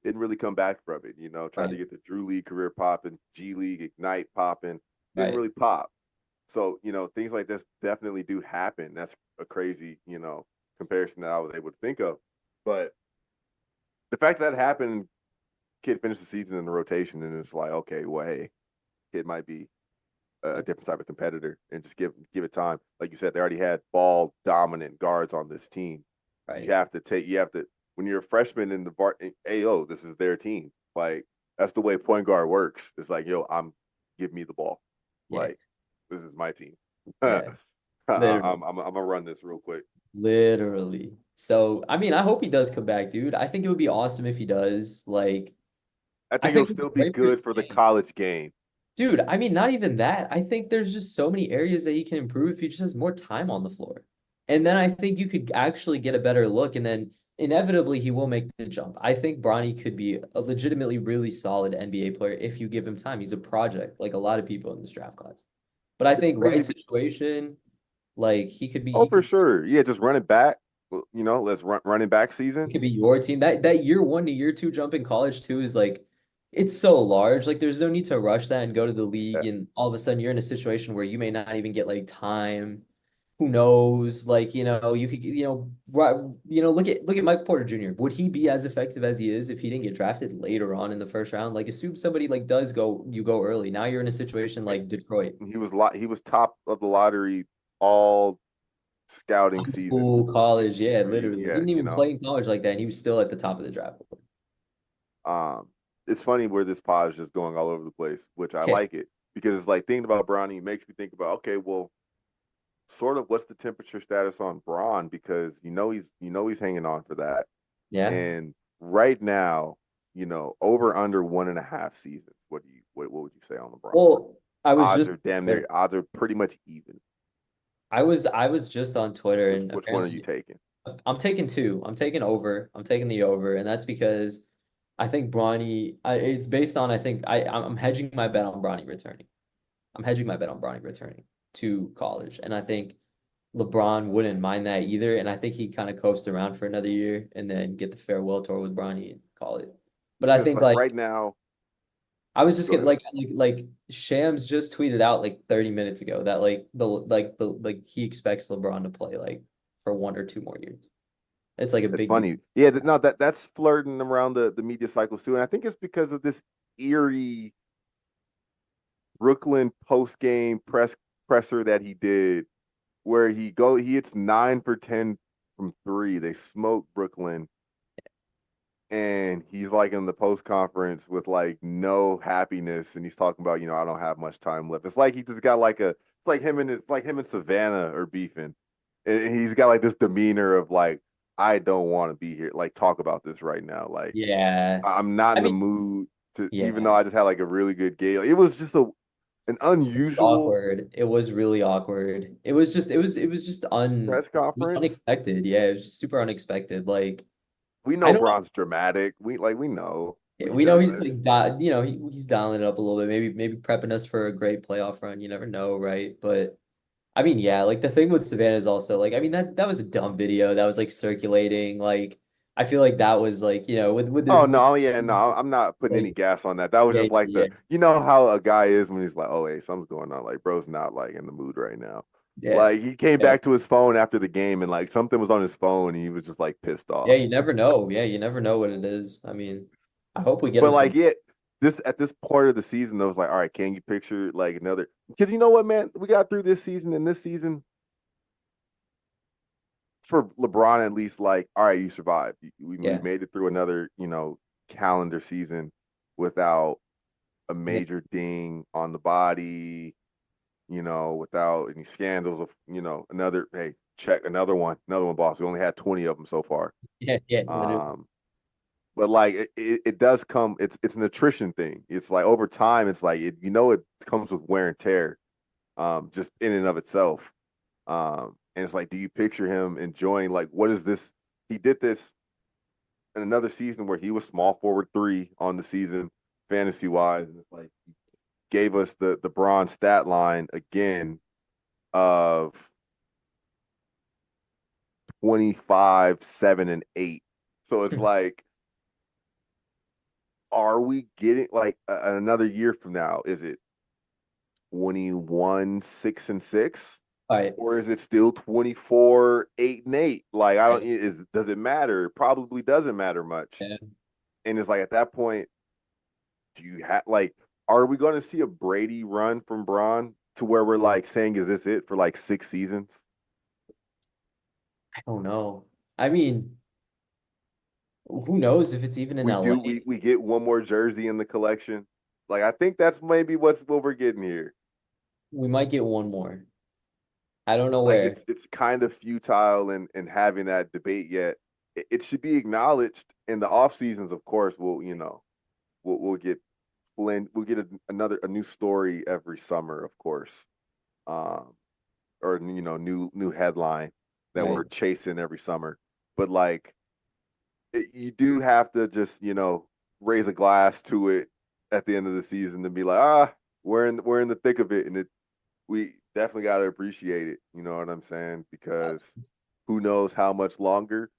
Didn't really come back from it. Tried to right, get the Drew League career popping, G League Ignite popping. Didn't right. really pop. So things like this definitely do happen. That's a crazy comparison that I was able to think of. But the fact that happened, kid finished the season in the rotation, and it's like, okay, well, hey, kid might be a different type of competitor, and just give it time. Like you said, they already had ball dominant guards on this team. Right. You have to when you're a freshman in the AO, this is their team. Like that's the way point guard works. It's like, yo, give me the ball. Yeah. Like this is my team. Yeah. Literally. I'm gonna run this real quick. Literally. So, I mean, I hope he does come back, dude. I think it would be awesome if he does. Like, I I think it'll think it's still be great for good his for the game. college game. Dude, I mean, not even that. I think there's just so many areas that he can improve if he just has more time on the floor. And then I think you could actually get a better look, and then inevitably he will make the jump. I think Bronny could be a legitimately really solid NBA player if you give him time. He's a project, like a lot of people in this draft class. But I It's think right crazy. situation, like he could be, Oh, he for could sure. Yeah, just running back. Let's running back it season. could be your team. That year one to year two jump in college too is like it's so large. Like there's no need to rush that and go to the league and all of a sudden you're in a situation where you may not even get like time. Who knows? Like, you could, look at Mike Porter Jr. Would he be as effective as he is if he didn't get drafted later on in the first round? Like assume somebody like does go you go early. Now you're in a situation like Detroit. He was top of the lottery all scouting High season. school, college, yeah, literally. Yeah, Didn't even play in college like that, and he was still at the top of the draft board. um, it's funny where this pod is just going all over the place, which I Okay. like it because it's like thinking about Bronny makes me think about, okay, well, sort of what's the temperature status on Braun, because he's hanging on for that, Yeah. and right now, over under 1.5 seasons. What would you say on LeBron? Well, I was Odds just are damn near. Odds are pretty much even. I was just on Twitter Which and which one are you apparently taking? I'm taking two. I'm taking over. I'm taking the over, and that's because I think Bronny. It's based on I think I'm hedging my bet on Bronny returning. I'm hedging my bet on Bronny returning to college, and I think LeBron wouldn't mind that either. And I think he kind of coast around for another year and then get the farewell tour with Bronny and call it. But I Because think like like right now, I was just go gonna ahead. like Shams just tweeted out like 30 minutes ago that like he expects LeBron to play like for 1 or 2 more years. It's like a It's big deal. funny. Yeah, no, that's flirting around the media cycles too, and I think it's because of this eerie Brooklyn post game presser that he did, where he hits 9 for 10 from three. They smoke Brooklyn, and he's like in the post conference with like no happiness, and he's talking about I don't have much time left. It's like he just got like it's like him and Savannah are beefing, and he's got like this demeanor of like, I don't want to be here. Like talk about this right now. Like Yeah. I'm not I in the mean, mood to, even though yeah. I just had like a really good game. It was just an It was unusual awkward. It was really awkward. It was just press it was conference. unexpected. Yeah, it was just super unexpected. Like We I know don't know. Bron's dramatic. We know. Yeah, He we know does he's this. he's dialing it up a little bit, maybe prepping us for a great playoff run. You never know, right? But I mean, yeah, like the thing with Savannah is also like, I mean that was a dumb video that was like circulating. Like I feel like that was like, Oh no, yeah, no, I'm not putting any like gas on that. That was yeah, just like yeah, you know how a guy is when he's like, oh, hey, something's going on. Like, bro's not like in the mood right now. yeah, Like he came yeah. back to his phone after the game and like something was on his phone and he was just like pissed Yeah, off. you never know. Yeah, you never know what it is. I mean, I hope we get But him like from it, this at this part of the season, I was like, all right, can you picture like another? Because you know what, man, we got through this season and this season for LeBron at least. Like, all right, you survived. We yeah, made it through another calendar season without a yeah, major ding on the body. Without any scandals of another hey check another one, boss. We only had 20 of them so far. yeah, yeah, literally. Um, but like it does come. It's an attrition thing. It's like over time, it's like it comes with wear and tear, just in and of itself. And it's like, do you picture him enjoying like what is this? He did this in another season where he was small forward three on the season, fantasy wise, and it's like he gave us the bronze stat line again of 25, 7, and 8. So it's like, are we getting like another year from now? Is it 21, 6, and 6? All right, Or is it still 24, 8, and 8? Like, I don't, right. does it matter? It probably doesn't matter much. Yeah. And it's like, at that point, do you have, like, are we going to see a Brady run from Braun to where we're like saying, is this it for like 6 seasons? I don't know. I mean, who knows if it's even in We LA? do, we get one more jersey in the collection. Like, I think that's maybe what we're getting here. We might get one more. I don't know Like where. it's kind of futile in having that debate yet. It should be acknowledged in the off seasons, of course. We'll get we'll get a new story every summer, of course, um, or new headline that Right. we're chasing every summer. But like you do have to just raise a glass to it at the end of the season and be like, we're in the thick of it, and we definitely got to appreciate it. You know what I'm saying? Because who knows how much longer.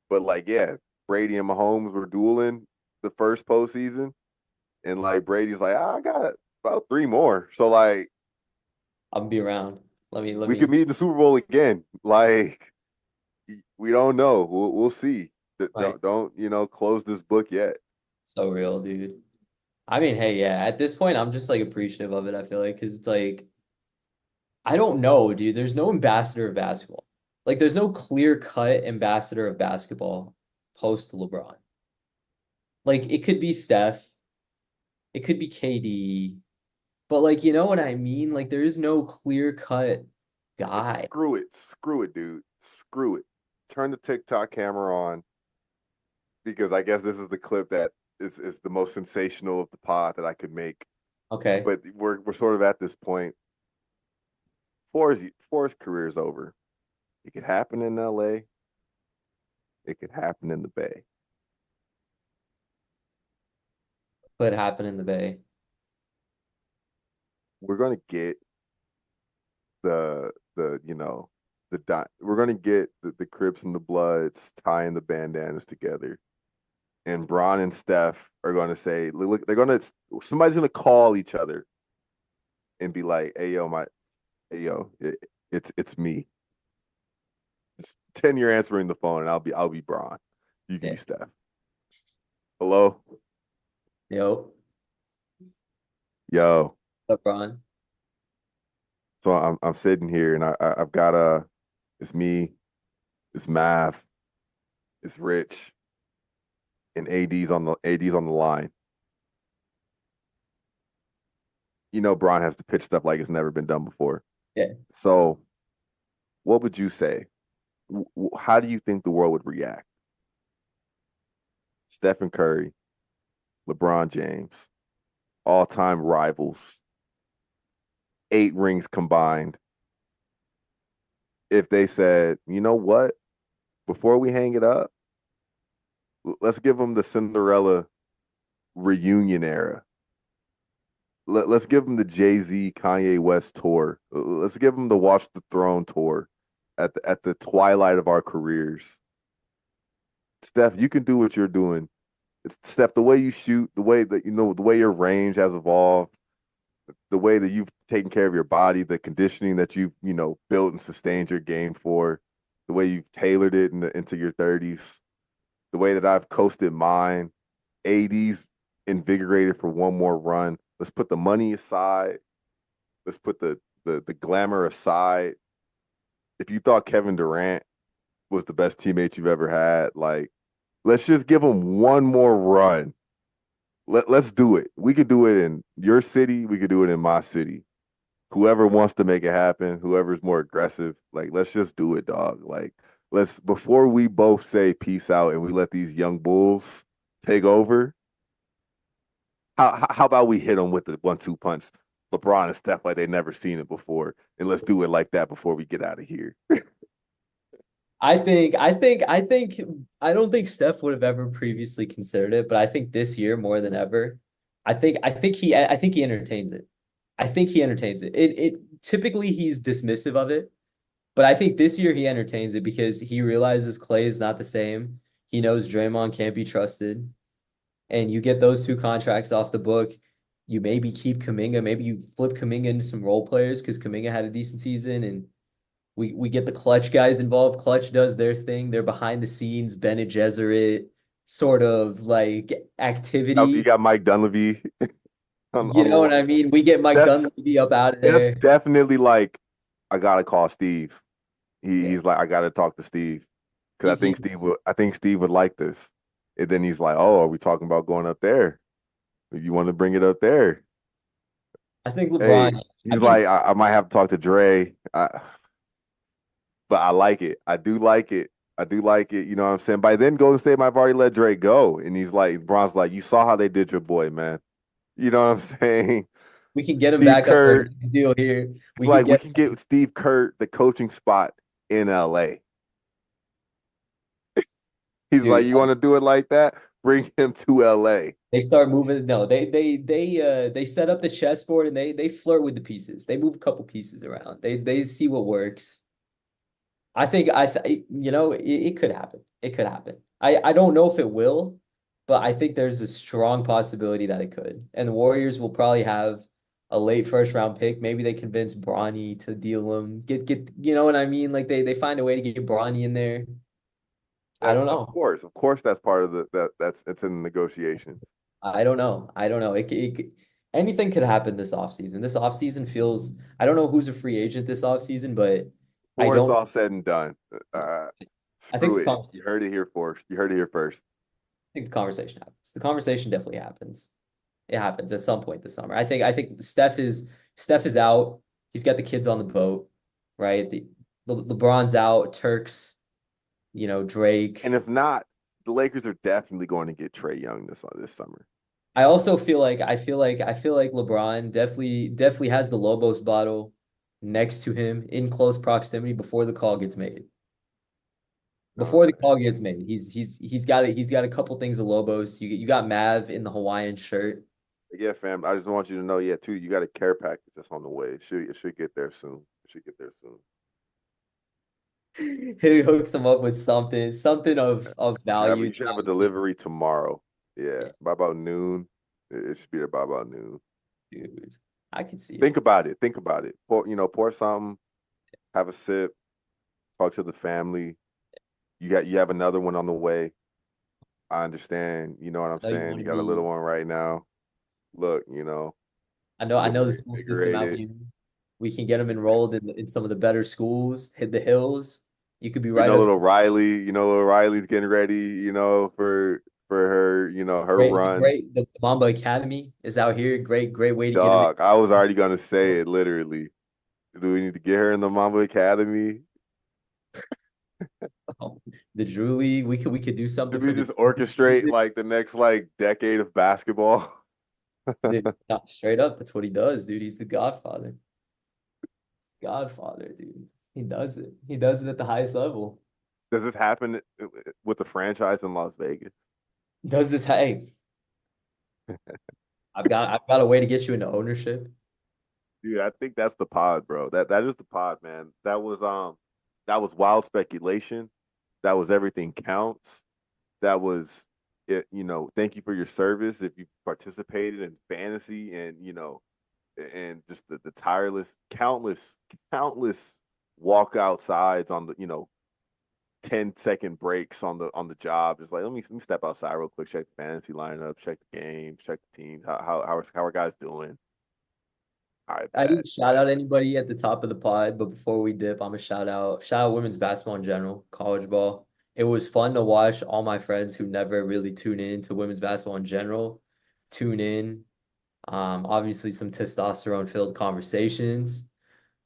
But like, yeah, Brady and Mahomes were dueling the first postseason, and like Brady's like, I got about three more. So like, I'll be around. Let we could me. meet in the Super Bowl again. Like, we don't know. We'll see. Right. Don't close this book yet. So real, dude. I mean, hey, yeah. At this point, I'm just like appreciative of it. I feel like because it's like I don't know, dude. There's no ambassador of basketball. Like, there's no clear cut ambassador of basketball post LeBron. Like, it could be Steph, it could be KD, but like, you know what I mean? Like, there is no clear cut Like, guy. screw it, dude. Screw it. Turn the TikTok camera on because I guess this is the clip that is the most sensational of the pod that I could make. Okay. But we're sort of at this point. Forrest's career is over. It could happen in LA. It could happen in the Bay. Could happen in the Bay. We're gonna get the we're gonna get the Crips and the Bloods tying the bandanas together, and Bron and Steph are gonna say, look, somebody's gonna call each other and be like, hey yo, it's me. Just 10 you're answering the phone, and I'll be Bron. You can Yeah. be Steph. Hello, Yo, yo. LeBron. So I'm sitting here, and I've got it's me, it's Mav, it's Rich, and AD's on the line. Bron has to pitch stuff like it's never been done before. Yeah. So, what would you say? How do you think the world would react? Stephen Curry, LeBron James, all-time rivals, 8 rings combined. If they said, you know what, before we hang it up, let's give them the Cinderella reunion era. Let's give them the Jay-Z Kanye West tour. Let's give them the Watch the Throne tour at the twilight of our careers. Steph, you can do what you're doing. It's Steph, the way you shoot, the way that the way your range has evolved, the way that you've taken care of your body, the conditioning that you've, built and sustained your game for, the way you've tailored it into your 30s, the way that I've coasted mine. AD's invigorated for one more run. Let's put the money aside. Let's put the glamour aside. If you thought Kevin Durant was the best teammate you've ever had, like, let's just give him one more run. Let's do it. We could do it in your city. We could do it in my city. Whoever wants to make it happen, whoever's more aggressive, like, let's just do it, dog. Like, let's, before we both say peace out and we let these young bulls take over, how about we hit them with the 1-2 punch, LeBron and Steph, like they never seen it before, and let's do it like that before we get out of here. I don't think Steph would have ever previously considered it, but I think this year more than ever, I think he entertains it. I think he entertains it. It typically he's dismissive of it, but I think this year he entertains it because he realizes Clay is not the same. He knows Draymond can't be trusted, and you get those two contracts off the book. You maybe keep Kuminga, maybe you flip Kuminga into some role players because Kuminga had a decent season, and we get the clutch guys involved. Clutch does their thing. They're behind the scenes, Bene Gesserit sort of like You activity. got Mike Dunleavy You on the know what I line. mean? We get Mike That's Dunleavy up out of that's there. definitely like, I gotta call Steve. Yeah. He's like, I gotta talk to Steve because He I think Steve would like this. And then he's like, oh, are we talking about going up there? You want to bring it up there? I think Hey, LeBron, I he's think like, I might have to talk to Dre, but I like it. I do like it. I do like it. You know what I'm saying? By then, Golden State might have already let Dre go, and he's like, Bron's like, you saw how they did your boy, man. You know what I'm saying? we can get him Steve back up there. Kerr, Here's the deal here. it's We could like we get can get Steve Kerr the coaching spot in LA. He's like, dude. you want to do it like that? Bring him to LA. They start moving. No, they set up the chessboard and they flirt with the pieces. They move a couple pieces around. They see what works. I think it could happen. It could happen. I don't know if it will, but I think there's a strong possibility that it could. And the Warriors will probably have a late first round pick. Maybe they convince Bronny to deal him. Get you know what I mean? Like they find a way to get Bronny in there. I That's don't know. of course, that's part of that's it's in the negotiations. I don't know. I don't know. Anything could happen this offseason. This offseason feels, I don't know who's a free agent this offseason, but I Before it's don't all said and done, I think screw it. You heard it here first. You heard it here first. the conversation happens. The conversation definitely happens. It happens at some point this summer. I think Steph is out. He's got the kids on the boat, right? LeBron's out, Turks, And Drake. if not, the Lakers are definitely going to get Trae Young this summer. I also I feel like LeBron definitely has the Lobos bottle next to him in close proximity before the call gets made. You know what I'm Before the saying? call gets made, he's got a couple things of Lobos. You got Mav in the Hawaiian shirt. Yeah, fam. I just want you to know, yeah, too. You got a care package that's on the way. It should get there soon. It should get there soon. He hooks him up with something of value. You should have a delivery tomorrow. Yeah, Yeah, by about noon. It should be there by about noon. dude, I could see it. Think about it. Think about it. Pour something. Have a sip. Talk to the family. You have another one on the way. I understand. You know what I'm I know you saying? want You to got a little be. one right now. Look, I get know the more school system out invigorated. here. We can get them enrolled in some of the better schools. Hit the hills. You could be right up. Little Riley. Little Riley's getting ready. For her. Her run. The Mamba Academy is out here. Great way to get them Dog. I was in. already gonna say it. Literally. Do we need to get her in the Mamba Academy? The Drew League. We could do Did something we for the just orchestrate season. like the next decade of basketball? Dude, no, straight up, that's what he does, dude. He's the Godfather. Godfather, dude. He does it. He does it at the highest level. Does this happen with the franchise in Las Vegas? Does this? Hey, I've got a way to get you into ownership. Dude, I think that's the pod, bro. That is the pod, man. That was wild speculation. That was everything counts. That was it, thank you for your service if you participated in fantasy and and just the tireless countless walk outsides on the 10-second breaks on the job. Just like let me step outside real quick, check the fantasy lineup, check the games, check the teams. How are guys doing? All right, I bad, didn't shout bad. out anybody at the top of the pod, but before we dip, I'm gonna shout out women's basketball in general, college ball. It was fun to watch all my friends who never really tune in to women's basketball in general tune in. Obviously some testosterone filled conversations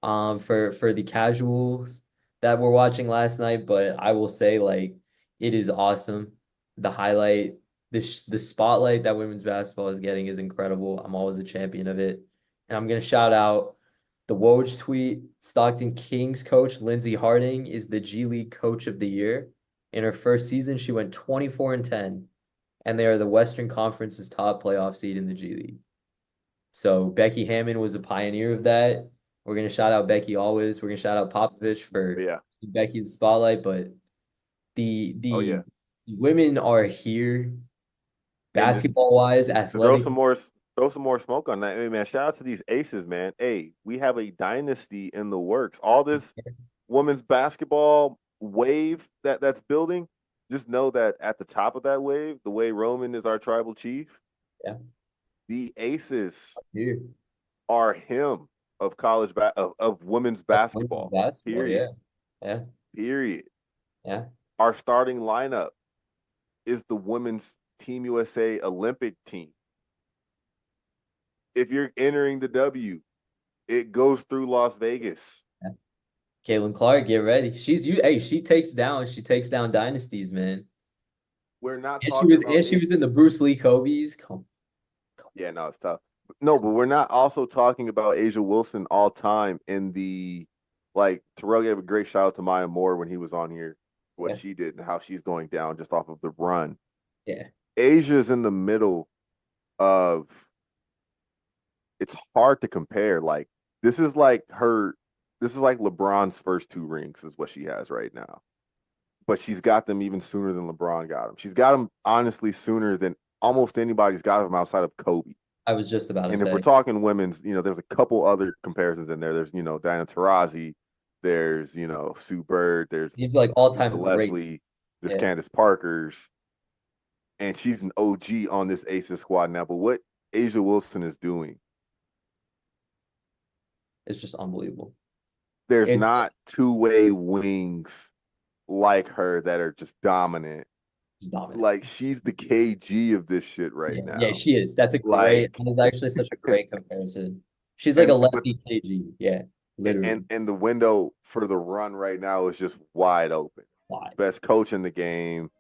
for the casuals that were watching last night, but I will say like it is awesome. The highlight, the spotlight that women's basketball is getting is incredible. I'm always a champion of it. And I'm gonna shout out the Woj tweet. Stockton Kings coach Lindsey Harding is the G League Coach of the Year. In her first season, she went 24-10, and they are the Western Conference's top playoff seed in the G League. So Becky Hammond was a pioneer of that. We're gonna shout out Becky always. We're gonna shout out Popovich But for yeah. Becky the spotlight, but the Oh the yeah. women are here And just basketball wise, to throw athletic. some more smoke on that. Hey man, shout out to these aces, man. Hey, we have a dynasty in the works. All this women's basketball wave that's building. Just know that at the top of that wave, the way Roman is our tribal chief, Yeah, the aces here. are him of of women's Women's basketball. basketball, Period. yeah. Yeah, Period. yeah. Our starting lineup is the women's Team USA Olympic team. If you're entering the W, it goes through Las Vegas. Yeah. Caitlin Clark, get ready. She takes down dynasties, man. We're not And she talking was about and she was in the Bruce Lee Kobe's. Come yeah, no, it's tough. No, but we're not also talking about Asia Wilson all time in the like Terrell gave a great shout out to Maya Moore when he was on here, what yeah, she did and how she's going down just off of the run. yeah. Asia's in the middle of it's hard to compare. Like this is like this is like LeBron's first two rings is what she has right now. But she's got them even sooner than LeBron got them. She's got them honestly sooner than almost anybody's got them outside of Kobe. I was just about to And if we're say talking women's, there's a couple other comparisons in there. There's, Diana Taurasi, there's, Sue Bird, there's he's like all-time Lisa great. Leslie, there's Yeah, Candace Parker's, and she's an OG on this Aces squad now. But what Asia Wilson is doing, it's just unbelievable. there's It's not two-way wings like her that are just dominant. just dominant. Like she's the KG of this shit right Yeah, yeah, now. she is. Like That is actually such a great comparison. She's like a and but lefty KG. Yeah, literally. and the window for the run right now is just wide open. Why? Best coach in the game.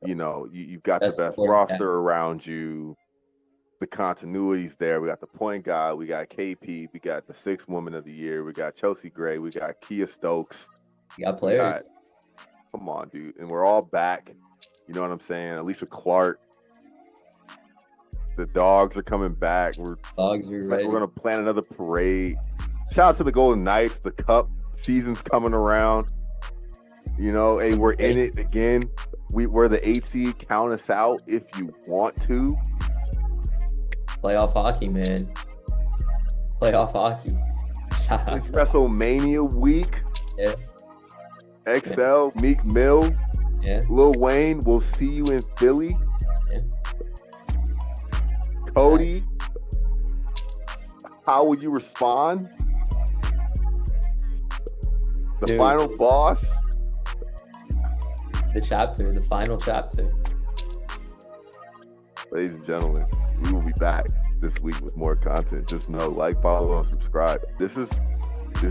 You've got the Best best supporting cast. roster around you. The continuity's there. We got the point guard. We got KP. We got the sixth woman of the year. We got Chelsea Gray. We got Kia Stokes. You got We got, players. come on, dude. And we're all back. You know what I'm saying? Alicia Clark. The dogs are coming back. Dogs are ready. We're gonna plan another parade. Shout out to the Golden Knights. The Cup season's coming around. Hey, we're in it again. We're the 8 seed. Count us out if you want to. Playoff hockey, man. Playoff hockey. Shout out It's to WrestleMania week. yeah, XL, Meek Mill, yeah, Lil Wayne. We'll see you in Philly. yeah. Cody, how will you respond? The Dude. final boss. The final chapter. Ladies and gentlemen, we will be back this week with more content. Just know, like, follow, and subscribe. This is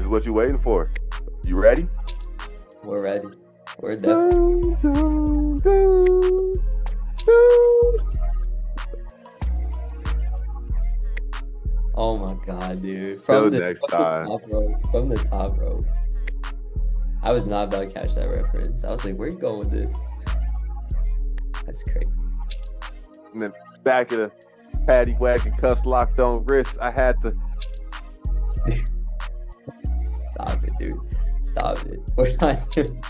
what you're waiting for. You ready? We're ready. We're definitely. Dun, dun, dun, dun. Oh my god, dude! Till next time. From the top rope. I was not about to catch that reference. I was like, "Where you going with this?" That's crazy. And then back of Paddy wagon cuffs locked on wrists. I had to. Stop it, dude. Stop it. We're not doing